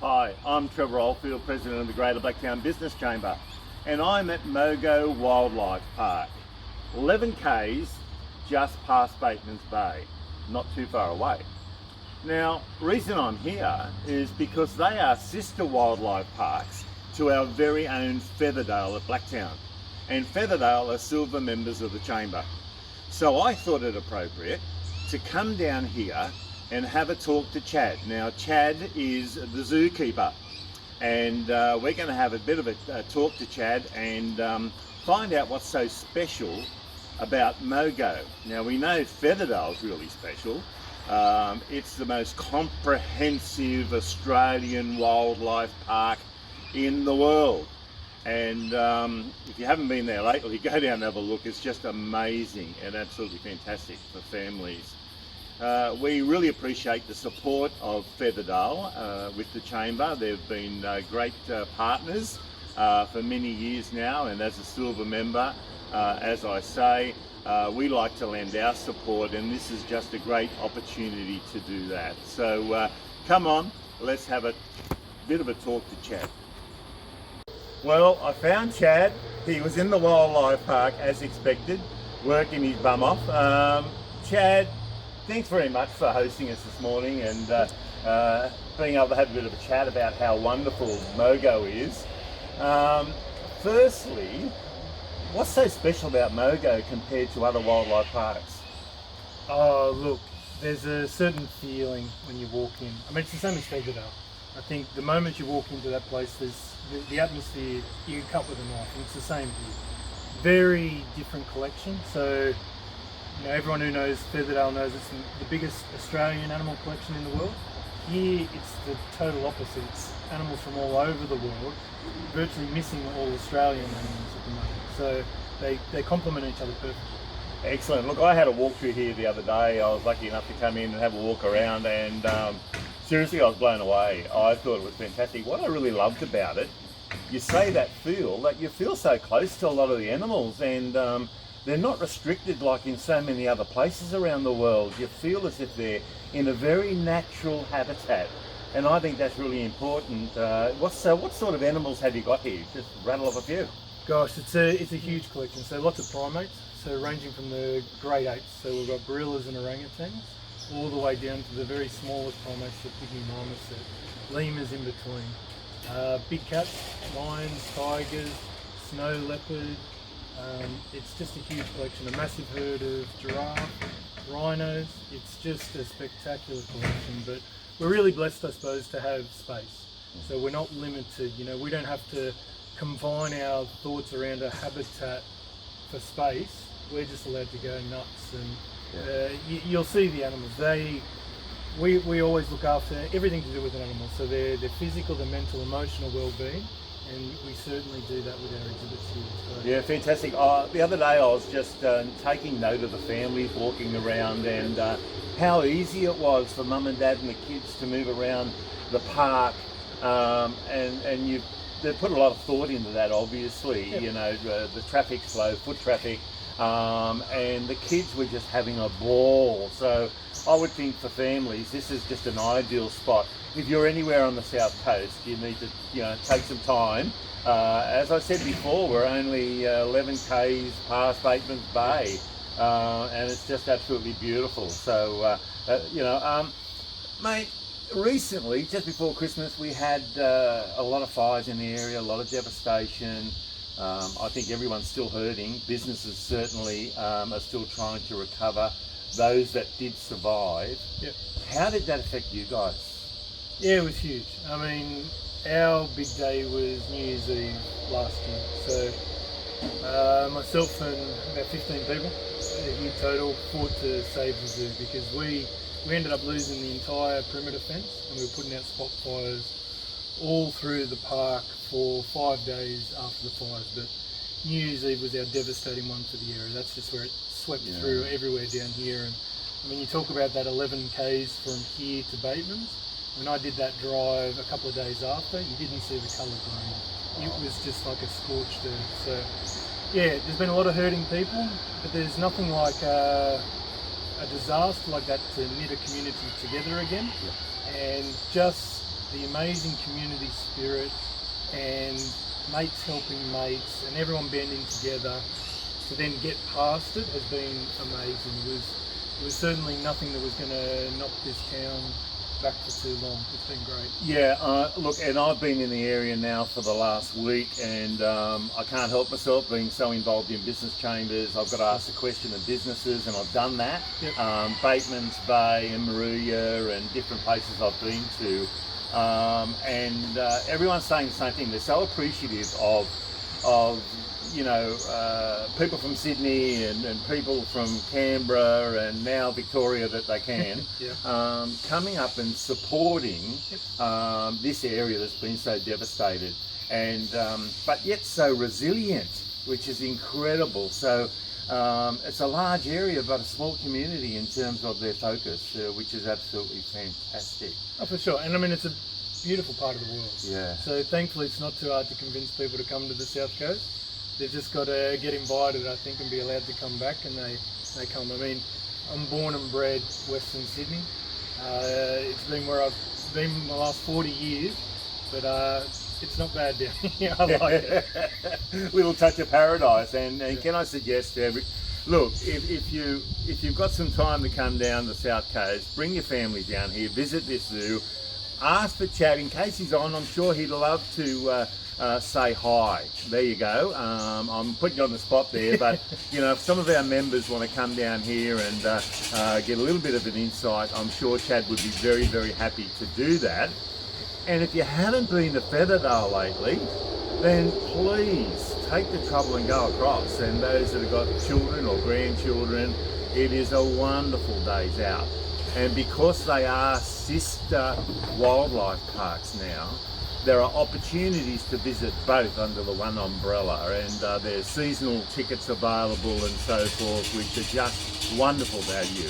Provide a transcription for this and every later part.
Hi, I'm Trevor Oldfield, President of the Greater Blacktown Business Chamber, and I'm at Mogo Wildlife Park, 11 k's just past Batemans Bay, not too far away. Now, the reason I'm here is because they are sister wildlife parks to our very own Featherdale at Blacktown, and Featherdale are silver members of the Chamber. So I thought it appropriate to come down here and have a talk to Chad. Now, Chad is the zookeeper, and we're going to have a bit of a talk to Chad and find out what's so special about Mogo. Now, we know Featherdale's really special. It's the most comprehensive Australian wildlife park in the world. And if you haven't been there lately, go down and have a look. It's just amazing and absolutely fantastic for families. We really appreciate the support of Featherdale with the Chamber. They've been great partners for many years now, and as a silver member, as I say, we like to lend our support, and this is just a great opportunity to do that. So come on, let's have a bit of a talk to Chad. Well, I found Chad. He was in the wildlife park as expected, working his bum off. Chad, thanks very much for hosting us this morning and being able to have a bit of a chat about how wonderful Mogo is. Firstly, what's so special about Mogo compared to other wildlife parks? Oh, look, there's a certain feeling when you walk in. I mean, it's the same as Featherdale. I think the moment you walk into that place, there's the atmosphere you can cut with a knife, and it's the same here. Very different collection. So, you know, everyone who knows Featherdale knows it's the biggest Australian animal collection in the world. Here, it's the total opposite. It's animals from all over the world, virtually missing all Australian animals at the moment. So they complement each other perfectly. Excellent. Look, I had a walk through here the other day. I was lucky enough to come in and have a walk around, and seriously, I was blown away. I thought it was fantastic. What I really loved about it, you say that you feel so close to a lot of the animals, and they're not restricted like in so many other places around the world. You feel as if they're in a very natural habitat, and I think that's really important. What sort of animals have you got here? Just rattle off a few. Gosh, it's a huge collection. So lots of primates, so ranging from the great apes, so we've got gorillas and orangutans, all the way down to the very smallest primates, the pygmy marmoset, lemurs in between, big cats, lions, tigers, snow leopard. It's just a huge collection, a massive herd of giraffe, rhinos. It's just a spectacular collection, but we're really blessed, I suppose, to have space. So we're not limited, you know, we don't have to confine our thoughts around a habitat for space. We're just allowed to go nuts, and you'll see the animals. We always look after everything to do with an animal, so their physical, their mental, emotional well-being, and we certainly do that with our exhibits here. So. Yeah, fantastic. The other day I was just taking note of the families walking around, and how easy it was for mum and dad and the kids to move around the park, and they put a lot of thought into that, obviously. Yep. You know, the traffic's slow, foot traffic, and the kids were just having a ball. So I would think for families, this is just an ideal spot. If you're anywhere on the south coast, you need to, take some time. As I said before, we're only 11 k's past Batemans Bay, and it's just absolutely beautiful. So, mate, recently, just before Christmas, we had a lot of fires in the area, a lot of devastation. I think everyone's still hurting. Businesses certainly are still trying to recover those that did survive. Yep. How did that affect you guys? Yeah, it was huge. I mean, our big day was New Year's Eve last year. So myself and about 15 people in total fought to save the zoo, because we ended up losing the entire perimeter fence, and we were putting out spot fires all through the park for 5 days after the fires. But New Year's Eve was our devastating one for the area. That's just where it swept through everywhere down here. And I mean, you talk about that 11 k's from here to Batemans. When I did that drive a couple of days after, you didn't see the colour green. It was just like a scorched earth. So yeah, there's been a lot of hurting people, but there's nothing like a disaster like that to knit a community together again. And just the amazing community spirit and mates helping mates and everyone banding together to then get past it has been amazing. It was certainly nothing that was going to knock this town back for too long. It's been great. Yeah, look, and I've been in the area now for the last week, and I can't help myself being so involved in business chambers. I've got to ask the question of businesses, and I've done that. Yep. Batemans Bay and Maruya and different places I've been to, and everyone's saying the same thing. They're so appreciative of people from Sydney and people from Canberra and now Victoria that they can, Yeah. coming up and supporting this area that's been so devastated, and but yet so resilient, which is incredible. So it's a large area but a small community in terms of their focus, which is absolutely fantastic. Oh, for sure. And I mean, it's a beautiful part of the world. Yeah. So thankfully it's not too hard to convince people to come to the South Coast. They've just got to get invited, I think, and be allowed to come back, and they come. I mean, I'm born and bred Western Sydney. It's been where I've been the last 40 years, but it's not bad down here. I like it. Little touch of paradise, and can I suggest to look, if you've got some time to come down the South Coast, bring your family down here, visit this zoo, ask for Chad in case he's on. I'm sure he'd love to say hi. There you go. I'm putting you on the spot there, but if some of our members want to come down here and get a little bit of an insight, I'm sure Chad would be very, very happy to do that. And if you haven't been to Featherdale lately, then please take the trouble and go across. And those that have got children or grandchildren, it is a wonderful day's out. And because they are sister wildlife parks now, there are opportunities to visit both under the one umbrella, and there's seasonal tickets available and so forth, which are just wonderful value.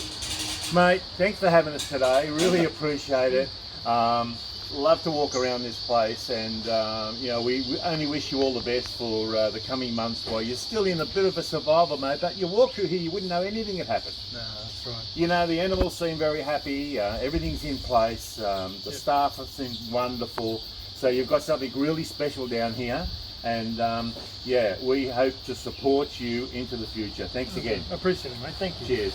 Mate, thanks for having us today. Really appreciate it. Love to walk around this place, and we only wish you all the best for the coming months while you're still in a bit of a survival mode. But you walk through here, you wouldn't know anything had happened. No, that's right. The animals seem very happy. Everything's in place. The staff have seemed wonderful. So you've got something really special down here, and we hope to support you into the future. Thanks again. I appreciate it, mate. Thank you. Cheers.